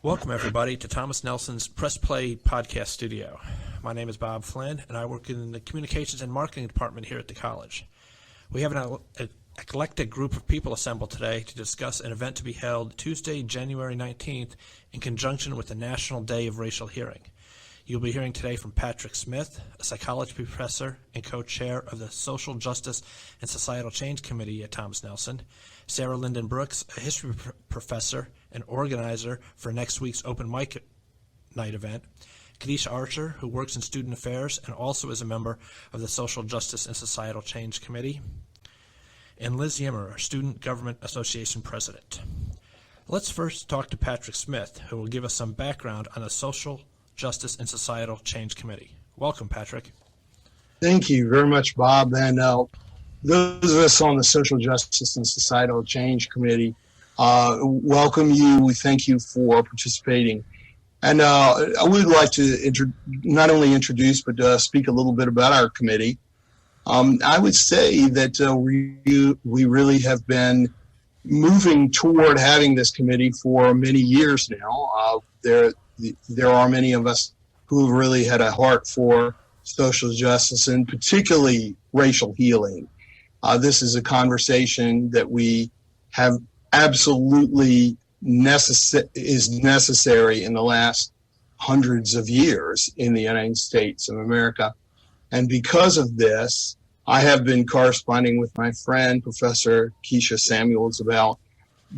Welcome, everybody, to Thomas Nelson's Press Play podcast studio. My name is Bob Flynn, and I work in the Communications and Marketing department here at the college. We have an eclectic group of people assembled today to discuss an event to be held Tuesday, January 19th, in conjunction with the National Day of Racial Hearing. You'll be hearing today from Patrick Smith, a psychology professor and co-chair of the Social Justice and Societal Change Committee at Thomas Nelson, Sarah Lyndon Brooks, a history professor and organizer for next week's open mic night event, Kadisha Archer, who works in student affairs and also is a member of the Social Justice and Societal Change Committee, and Liz Yimmer, our Student Government Association president. Let's first talk to Patrick Smith, who will give us some background on the Social Justice and Societal Change Committee. Welcome, Patrick. Thank you very much, Bob. And those of us on the Social Justice and Societal Change Committee welcome you. We thank you for participating. And I would like to not only introduce, but speak a little bit about our committee. I would say that we really have been moving toward having this committee for many years now. There are many of us who really had a heart for social justice and particularly racial healing. This is a conversation that we have absolutely is necessary in the last hundreds of years in the United States of America. And because of this, I have been corresponding with my friend, Professor Keisha Samuels, about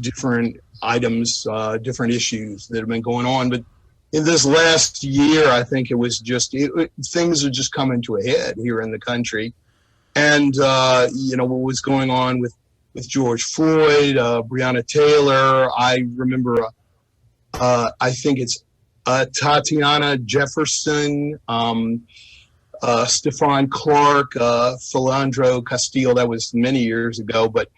different items, different issues that have been going on. But in this last year, I think it was things are just coming to a head here in the country. And, what was going on with George Floyd, Breonna Taylor. I remember, I think it's Tatiana Jefferson, Stephon Clark, Philandro Castile. That was many years ago, but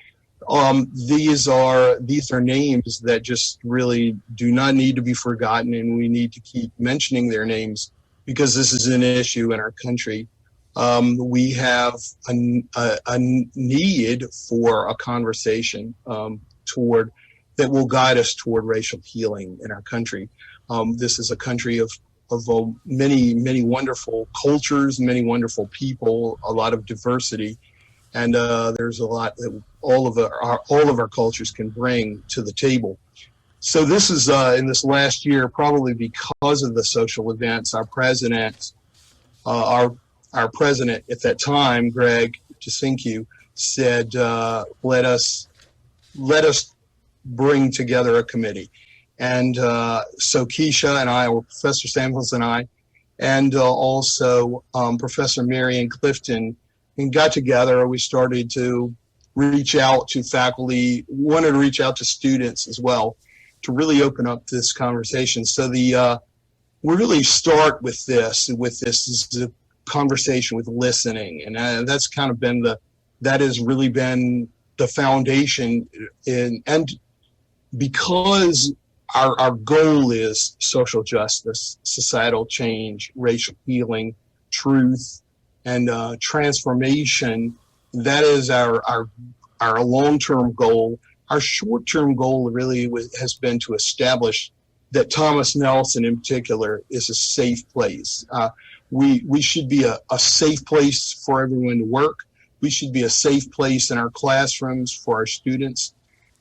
these are names that just really do not need to be forgotten, and we need to keep mentioning their names because this is an issue in our country. We have a need for a conversation that will guide us toward racial healing in our country. This is a country of many wonderful cultures, many wonderful people, a lot of diversity, and there's a lot that all of our cultures can bring to the table. So this is in this last year, probably because of the social events, our president at that time, Greg Jasinkiw, said, let us bring together a committee. And so Keisha and I, or Professor Samuels and I, and also Professor Marian Clifton, and got together. We started to reach out to faculty, wanted to reach out to students as well, to really open up this conversation. So we really start with this is a conversation with listening, and that's kind of been that has really been the foundation and because our goal is social justice, societal change, racial healing, truth, and transformation. That is our long-term goal. Our short-term goal really has been to establish that Thomas Nelson in particular is a safe place. We should be a safe place for everyone to work. We should be a safe place in our classrooms for our students.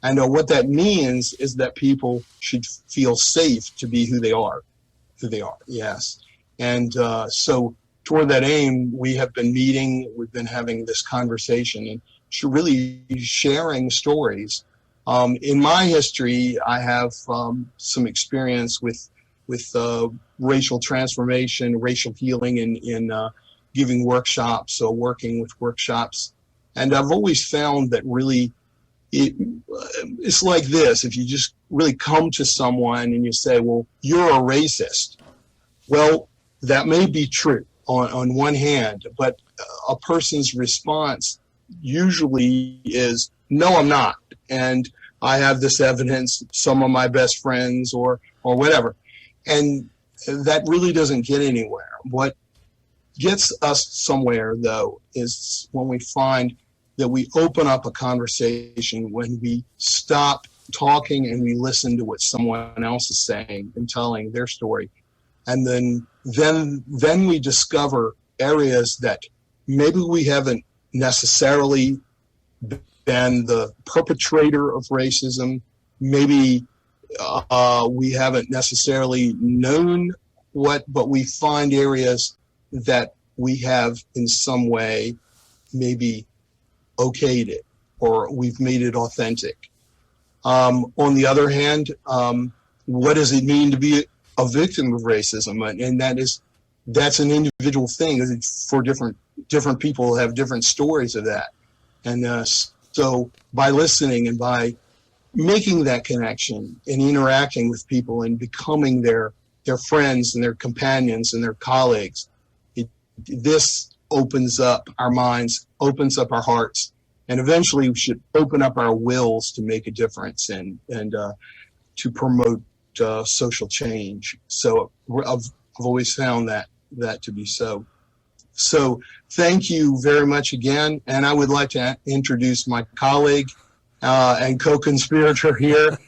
And what that means is that people should feel safe to be who they are, yes. And so toward that aim, we have been meeting, we've been having this conversation and really sharing stories. In my history, I have some experience with racial transformation, racial healing in giving workshops, so working with workshops. And I've always found that really it's like this. If you just really come to someone and you say, well, you're a racist. Well, that may be true on one hand, but a person's response usually is, no, I'm not. And I have this evidence, some of my best friends or whatever. And that really doesn't get anywhere. What gets us somewhere, though, is when we find that we open up a conversation, when we stop talking and we listen to what someone else is saying and telling their story. And then we discover areas that maybe we haven't necessarily been the perpetrator of racism. Maybe we haven't necessarily known but we find areas that we have in some way maybe okayed it, or we've made it authentic. On the other hand, what does it mean to be a victim of racism? And that's an individual thing. For different people have different stories of that. And so by listening and by making that connection and interacting with people and becoming their friends and their companions and their colleagues, this opens up our minds, opens up our hearts, and eventually we should open up our wills to make a difference and to promote social change. So I've always found that to be so. So thank you very much again. And I would like to introduce my colleague and co-conspirator here,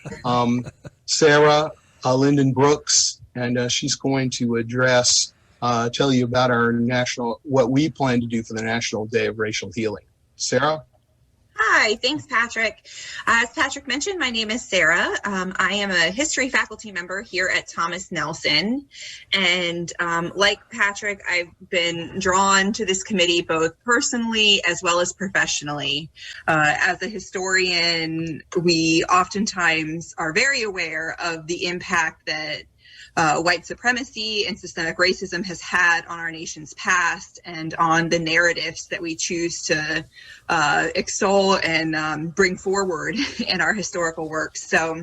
Sarah Lyndon Brooks, and she's going to tell you about what we plan to do for the National Day of Racial Healing. Sarah? Hi, thanks, Patrick. As Patrick mentioned, my name is Sarah. I am a history faculty member here at Thomas Nelson. And like Patrick, I've been drawn to this committee both personally as well as professionally. As a historian, we oftentimes are very aware of the impact that white supremacy and systemic racism has had on our nation's past and on the narratives that we choose to extol and bring forward in our historical works. So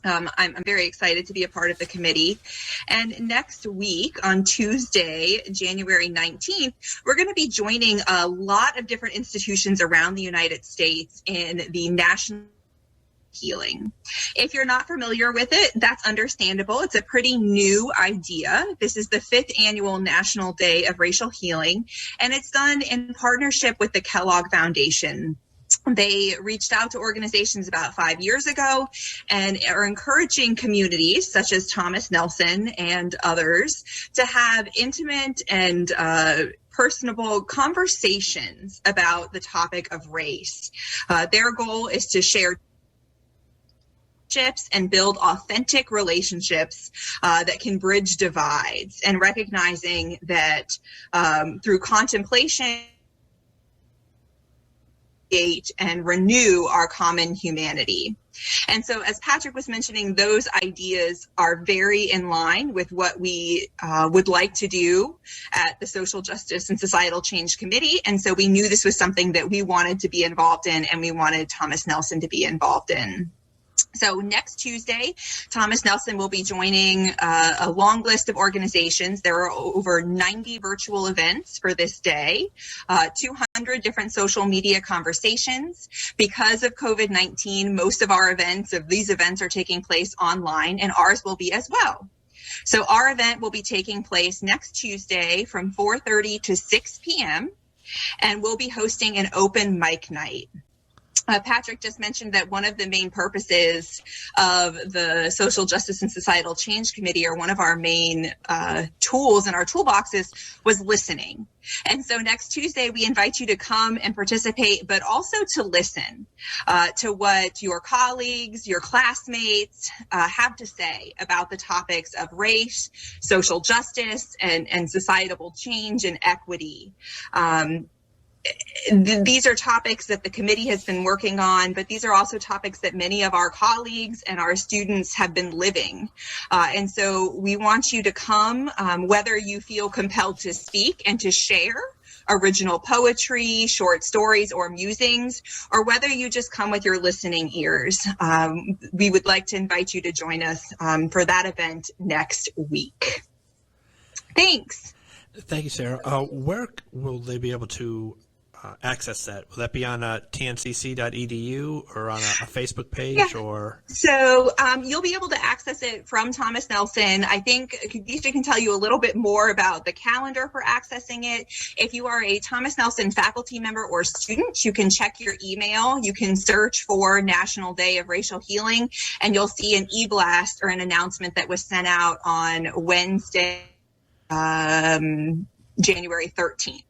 I'm very excited to be a part of the committee. And next week on Tuesday, January 19th, we're going to be joining a lot of different institutions around the United States in the National Healing. If you're not familiar with it, that's understandable. It's a pretty new idea. This is the 5th annual National Day of Racial Healing, and it's done in partnership with the Kellogg Foundation. They reached out to organizations about 5 years ago and are encouraging communities such as Thomas Nelson and others to have intimate and personable conversations about the topic of race. Their goal is to share and build authentic relationships that can bridge divides, and recognizing that through contemplation and renew our common humanity. And so, as Patrick was mentioning, those ideas are very in line with what we would like to do at the Social Justice and Societal Change Committee. And so we knew this was something that we wanted to be involved in, and we wanted Thomas Nelson to be involved in. So next Tuesday, Thomas Nelson will be joining a long list of organizations. There are over 90 virtual events for this day, 200 different social media conversations. Because of COVID-19, most of these events are taking place online, and ours will be as well. So our event will be taking place next Tuesday from 4:30 to 6 p.m., and we'll be hosting an open mic night. Patrick just mentioned that one of the main purposes of the Social Justice and Societal Change Committee, or one of our main tools in our toolboxes, was listening. And so next Tuesday, we invite you to come and participate, but also to listen to what your colleagues, your classmates have to say about the topics of race, social justice, and societal change and equity. These are topics that the committee has been working on, but these are also topics that many of our colleagues and our students have been living. And so we want you to come, whether you feel compelled to speak and to share original poetry, short stories, or musings, or whether you just come with your listening ears. We would like to invite you to join us for that event next week. Thanks. Thank you, Sarah. Where will they be able to access that? Will that be on tncc.edu or on a Facebook page? Yeah. Or So you'll be able to access it from Thomas Nelson. I think Khadijah can tell you a little bit more about the calendar for accessing it. If you are a Thomas Nelson faculty member or student, you can check your email. You can search for National Day of Racial Healing, and you'll see an e-blast or an announcement that was sent out on Wednesday, January 13th.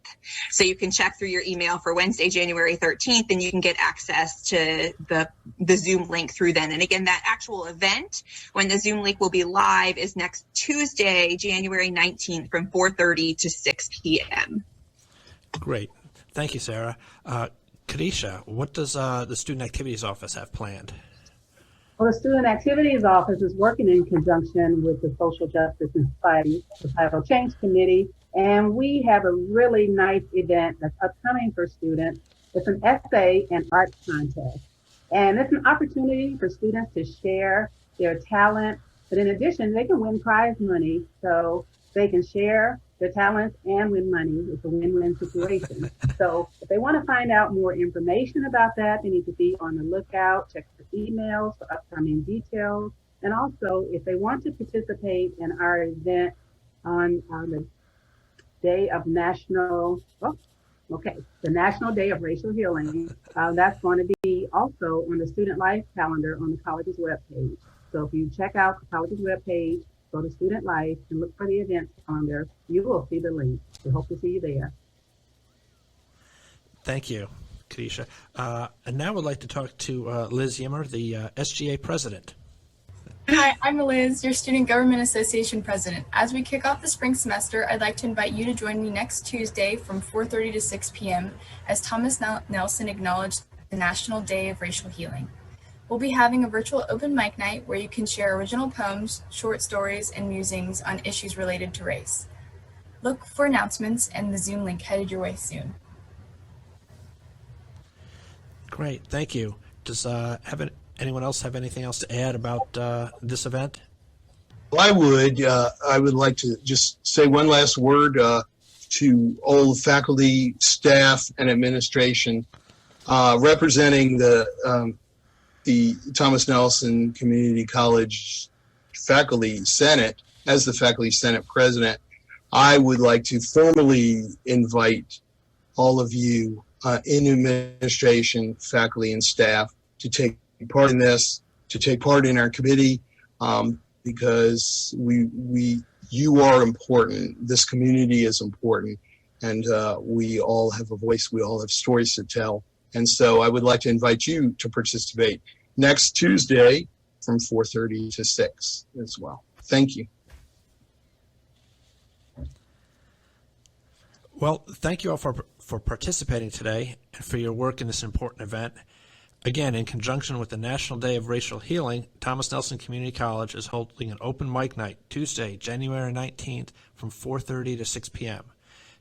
So you can check through your email for Wednesday, January 13th, and you can get access to the Zoom link through then. And again, that actual event, when the Zoom link will be live, is next Tuesday, January 19th from 4:30 to 6 p.m. Great. Thank you, Sarah. Kadisha, what does the Student Activities Office have planned? Well, the Student Activities Office is working in conjunction with the Social Justice and Societal Change Committee, and we have a really nice event that's upcoming for students. It's an essay and art contest, and it's an opportunity for students to share their talent, but in addition, they can win prize money, so they can share their talents and win money. It's a win-win situation. So if they want to find out more information about that, they need to be on the lookout, check the emails for upcoming details. And also, if they want to participate in our event on the day of the National Day of Racial Healing, that's going to be also on the Student Life calendar on the college's webpage. So if you check out the college's webpage, go to Student Life and look for the events calendar, you will see the link. We hope to see you there. Thank you, Kadisha. And now we'd like to talk to Liz Yimmer, the SGA president. Hi, I'm Liz, your Student Government Association president. As we kick off the spring semester, I'd like to invite you to join me next Tuesday from 4:30 to 6 p.m. as Thomas Nelson acknowledged the National Day of Racial Healing. We'll be having a virtual open mic night where you can share original poems, short stories, and musings on issues related to race. Look for announcements and the Zoom link headed your way soon. Great, thank you. Does anyone else have anything else to add about this event? Well, I would like to just say one last word to all the faculty, staff, and administration representing the Thomas Nelson Community College Faculty Senate. As the Faculty Senate President, I would like to formally invite all of you in administration, faculty, and staff to take part in this, to take part in our committee, because you are important. This community is important, and we all have a voice. We all have stories to tell. And so I would like to invite you to participate next Tuesday from 4:30 to 6 as well. Thank you. Well, thank you all for participating today and for your work in this important event. Again, in conjunction with the National Day of Racial Healing, Thomas Nelson Community College is holding an open mic night Tuesday, January 19th from 4:30 to 6 p.m.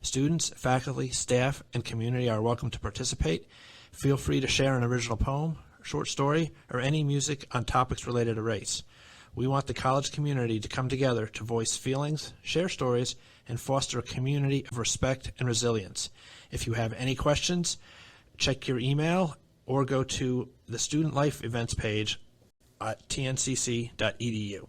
Students, faculty, staff, and community are welcome to participate. Feel free to share an original poem, short story, or any music on topics related to race. We want the college community to come together to voice feelings, share stories, and foster a community of respect and resilience. If you have any questions, check your email or go to the Student Life events page at tncc.edu.